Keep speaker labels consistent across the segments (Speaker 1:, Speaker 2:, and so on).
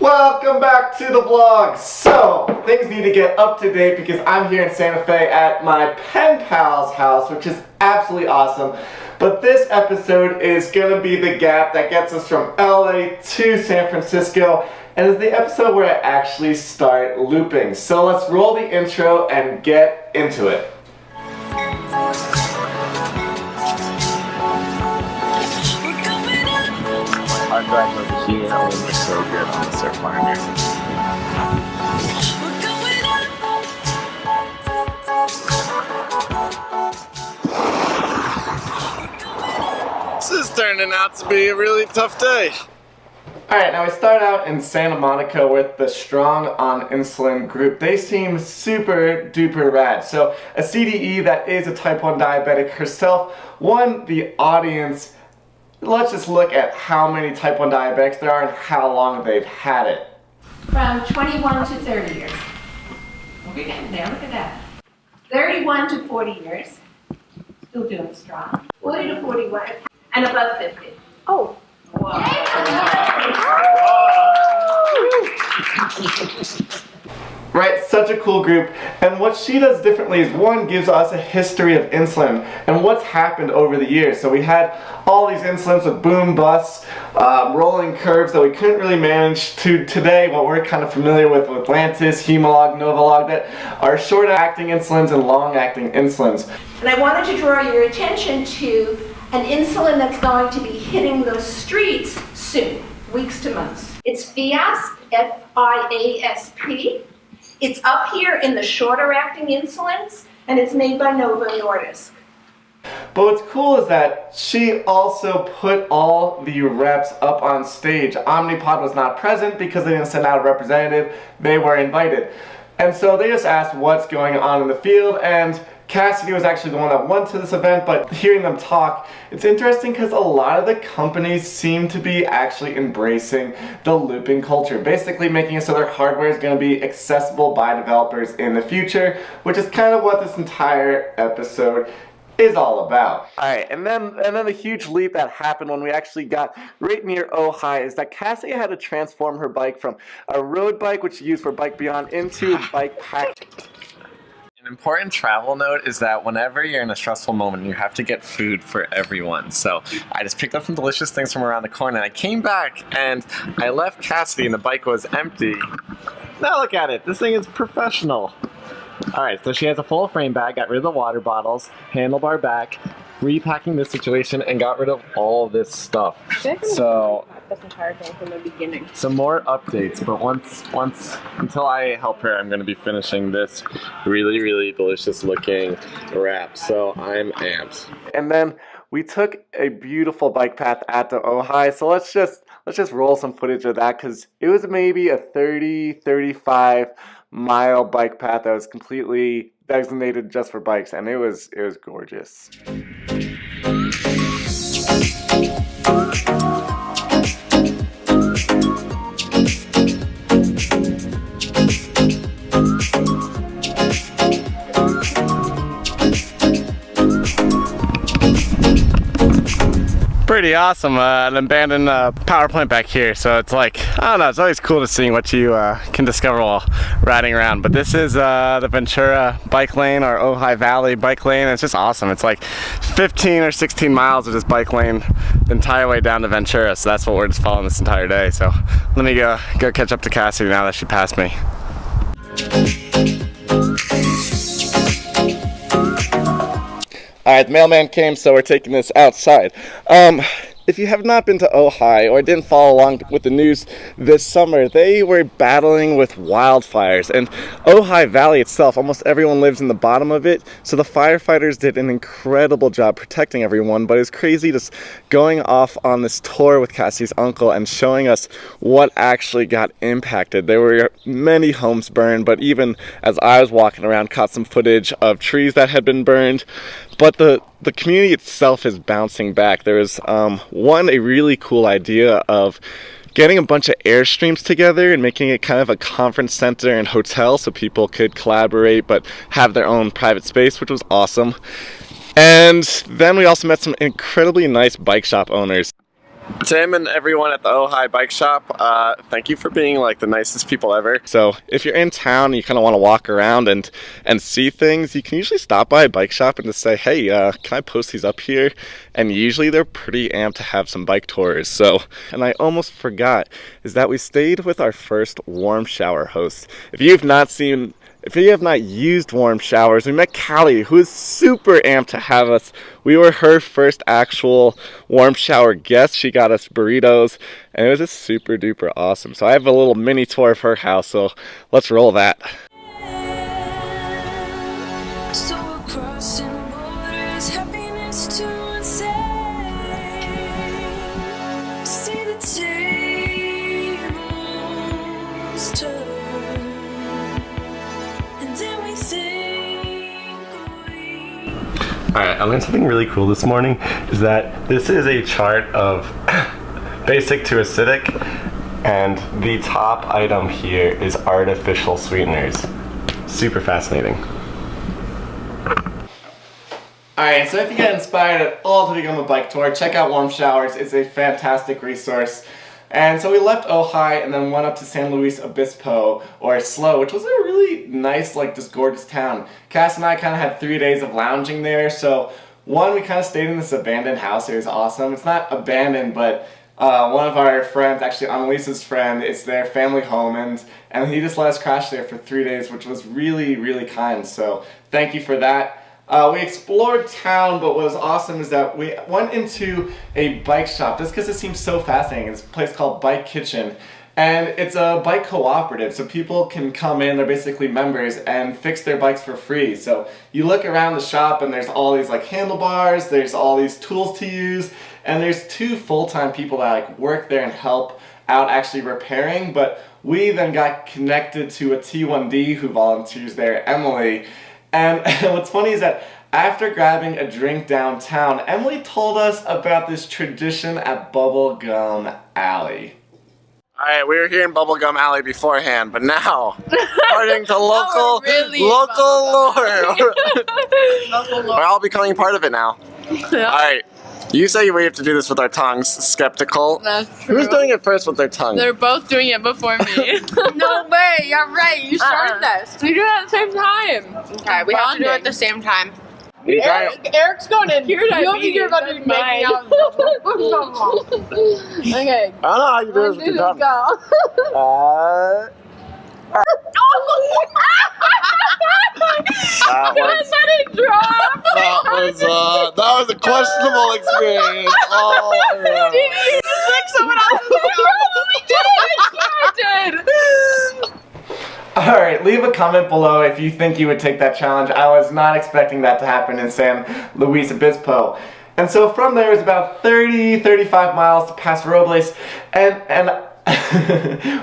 Speaker 1: Welcome back to the vlog. So, things need to get up to date because I'm here in Santa Fe at my pen pal's house, which is absolutely awesome. But this episode is going to be the gap that gets us from LA to San Francisco, and it's the episode where I actually start looping. So let's roll the intro and get into it.
Speaker 2: Our drive over here and we're so good on the surf line here. This is turning out to be a really tough day.
Speaker 1: Alright, now we start out in Santa Monica with the Strong on Insulin group. They seem super duper rad. So a CDE that is a type 1 diabetic herself won the audience. Let's just look at how many type 1 diabetics there are and how long they've had it.
Speaker 3: From 21 to 30 years. We're getting there, look at that. 31 to 40 years, still doing strong. 40 to 41, and above 50. Oh. Wow.
Speaker 1: Right, such a cool group. And what she does differently is, one, gives us a history of insulin and what's happened over the years. So we had all these insulins with boom busts, rolling curves that we couldn't really manage, to today what we're kind of familiar with Lantus, Humalog, Novolog, that are short-acting insulins and long-acting insulins.
Speaker 3: And I wanted to draw your attention to an insulin that's going to be hitting those streets soon, weeks to months. It's Fiasp, F-I-A-S-P. It's up here in the shorter acting insulins, and it's made by Novo Nordisk.
Speaker 1: But what's cool is that she also put all the reps up on stage. Omnipod was not present because they didn't send out a representative. They were invited. And so they just asked what's going on in the field, and Cassidy was actually the one that went to this event, but hearing them talk, it's interesting because a lot of the companies seem to be actually embracing the looping culture, basically making it so their hardware is going to be accessible by developers in the future, which is kind of what this entire episode is all about. Alright, and then the huge leap that happened when we actually got right near Ojai is that Cassie had to transform her bike from a road bike, which she used for Bike Beyond, into a bike pack.
Speaker 2: An important travel note is that whenever you're in a stressful moment, you have to get food for everyone. So I just picked up some delicious things from around the corner, and I came back and I left Cassidy and the bike was empty. Now look at it, this thing is professional. Alright, so she has a full frame bag, got rid of the water bottles, handlebar back, repacking this situation, and got rid of all this stuff. So
Speaker 4: this entire thing from the beginning.
Speaker 2: some more updates, but until I help her, I'm going to be finishing this really delicious looking wrap. So I'm amped.
Speaker 1: And then we took a beautiful bike path at the Ojai, so let's just roll some footage of that, because it was maybe a 35 mile bike path that was completely designated just for bikes, and it was gorgeous.
Speaker 2: Pretty awesome, an abandoned power plant back here, so it's like, I don't know, it's always cool to see what you can discover while riding around. But this is the Ventura bike lane, or Ojai Valley bike lane. It's just awesome. It's like 15 or 16 miles of this bike lane the entire way down to Ventura, so that's what we're just following this entire day. So let me go catch up to Cassidy now that she passed me.
Speaker 1: Alright, the mailman came, so we're taking this outside. If you have not been to Ojai or didn't follow along with the news this summer, they were battling with wildfires. And Ojai Valley itself, almost everyone lives in the bottom of it, so the firefighters did an incredible job protecting everyone. But it's crazy just going off on this tour with Cassie's uncle and showing us what actually got impacted. There were many homes burned, but even as I was walking around, caught some footage of trees that had been burned. But the community itself is bouncing back. There was a really cool idea of getting a bunch of Airstreams together and making it kind of a conference center and hotel so people could collaborate but have their own private space, which was awesome. And then we also met some incredibly nice bike shop owners.
Speaker 2: Tim and everyone at the Ojai Bike Shop, thank you for being like the nicest people ever.
Speaker 1: So if you're in town and you kind of want to walk around and see things, you can usually stop by a bike shop and just say, hey, can I post these up here? And usually they're pretty amped to have some bike tours. So, and I almost forgot, is that we stayed with our first warm shower host. If you have not used warm showers, we met Callie, who is super amped to have us. We were her first actual warm shower guest. She got us burritos, and it was just super duper awesome. So I have a little mini tour of her house, so let's roll that.
Speaker 5: So we're crossing borders, happiness to insane. See the tables turn.
Speaker 2: Alright, I learned something really cool this morning, is that this is a chart of basic to acidic, and the top item here is artificial sweeteners. Super fascinating.
Speaker 1: Alright, so if you get inspired at all to become a bike tour, check out Warm Showers. It's a fantastic resource. And so we left Ojai and then went up to San Luis Obispo, or SLO, which was a really nice, like, just gorgeous town. Cass and I kind of had 3 days of lounging there. So one, we kind of stayed in this abandoned house. It was awesome. It's not abandoned, but one of our friends, actually Annalisa's friend, it's their family home, and he just let us crash there for 3 days, which was really, really kind. So thank you for that. We explored town, but what was awesome is that we went into a bike shop just because it seems so fascinating. It's a place called Bike Kitchen, and it's a bike cooperative, so people can come in, they're basically members, and fix their bikes for free. So you look around the shop and there's all these like handlebars, there's all these tools to use, and there's 2 full-time people that like work there and help out actually repairing. But we then got connected to a T1D who volunteers there, Emily. And what's funny is that after grabbing a drink downtown, Emily told us about this tradition at Bubblegum Alley.
Speaker 2: Alright, we were here in Bubblegum Alley beforehand, but now, according to local lore, we're all becoming part of it now.
Speaker 4: Yeah.
Speaker 2: Alright, you say we have to do this with our tongues. Skeptical.
Speaker 4: That's true.
Speaker 2: Who's doing it first with their tongue?
Speaker 4: They're both doing it before me.
Speaker 6: No way, you're right. You started this.
Speaker 4: We do it at the same time.
Speaker 6: Okay, we have to do it at the same time.
Speaker 4: Eric's going in. You're
Speaker 6: You're about to make me out.
Speaker 4: Okay.
Speaker 2: I don't know how you do this with your tongue. That was a questionable experience. Oh, yeah.
Speaker 4: Did you just lick someone else's tongue?
Speaker 1: Alright, leave a comment below if you think you would take that challenge. I was not expecting that to happen in San Luis Obispo. And so from there it's about 35 miles to Paso Robles, and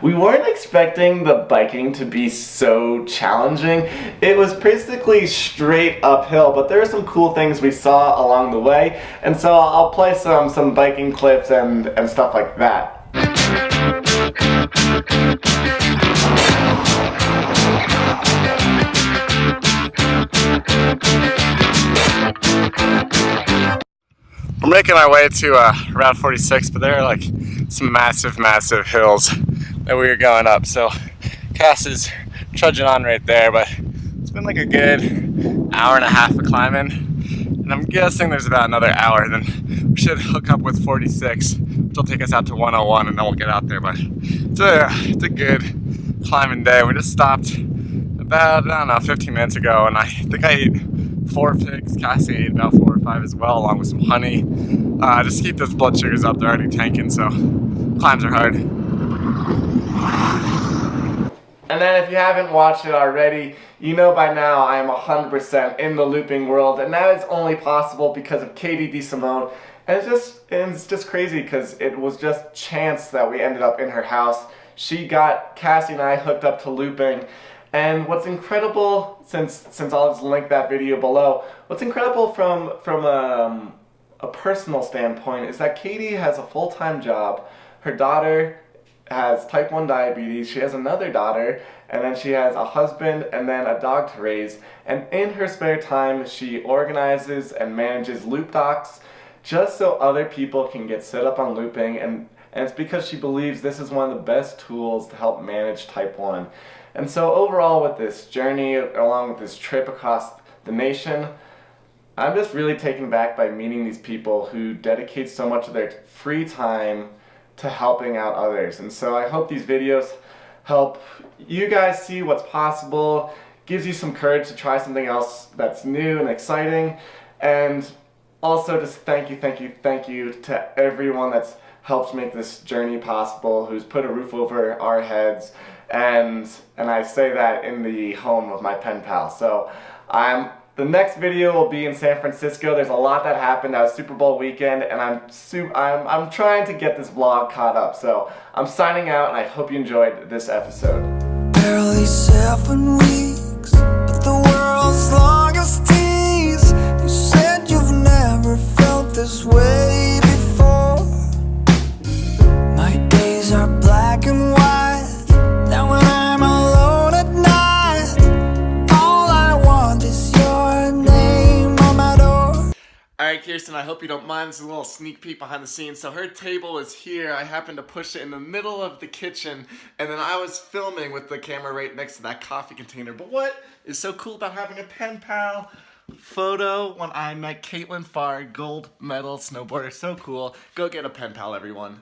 Speaker 1: we weren't expecting the biking to be so challenging. It was basically straight uphill, but there are some cool things we saw along the way, and so I'll play some biking clips and stuff like that.
Speaker 2: We're making our way to Route 46, but there are like some massive hills that we were going up. So Cass is trudging on right there, but it's been like a good hour and a half of climbing. And I'm guessing there's about another hour, then we should hook up with 46, which will take us out to 101, and then we'll get out there. But it's a good climbing day. We just stopped about, I don't know, 15 minutes ago, and I think I ate 4 figs. Cassie ate about 4 or 5 as well, along with some honey. Just to keep those blood sugars up. They're already tanking, so climbs are hard.
Speaker 1: And then if you haven't watched it already, you know by now I am 100% in the looping world, and that is only possible because of Katie DeSimone. And it's just crazy because it was just chance that we ended up in her house. She got Cassie and I hooked up to looping. And what's incredible, since I'll just link that video below, what's incredible from a personal standpoint is that Katie has a full-time job. Her daughter has type 1 diabetes, she has another daughter, and then she has a husband and then a dog to raise. And in her spare time, she organizes and manages Loop Docs, just so other people can get set up on looping, and it's because she believes this is one of the best tools to help manage type 1. And so overall with this journey, along with this trip across the nation, I'm just really taken back by meeting these people who dedicate so much of their free time to helping out others. And so I hope these videos help you guys see what's possible, gives you some courage to try something else that's new and exciting, and also just thank you to everyone that's helped make this journey possible, who's put a roof over our heads, and I say that in the home of my pen pal. So the next video will be in San Francisco. There's a lot that happened. That was Super Bowl weekend, and I'm trying to get this vlog caught up. So I'm signing out, and I hope you enjoyed this episode.
Speaker 5: Barely 7 weeks, but the world's longest tease. You said you've never felt this way before. My days are black and white. Now when I'm alone at night, all I want is your name on my door.
Speaker 1: Alright, Kirsten, I hope you don't mind. This is a little sneak peek behind the scenes. So her table is here. I happened to push it in the middle of the kitchen, and then I was filming with the camera right next to that coffee container. But what is so cool about having a pen pal photo when I met Caitlin Farr, gold medal snowboarder? So cool. Go get a pen pal, everyone.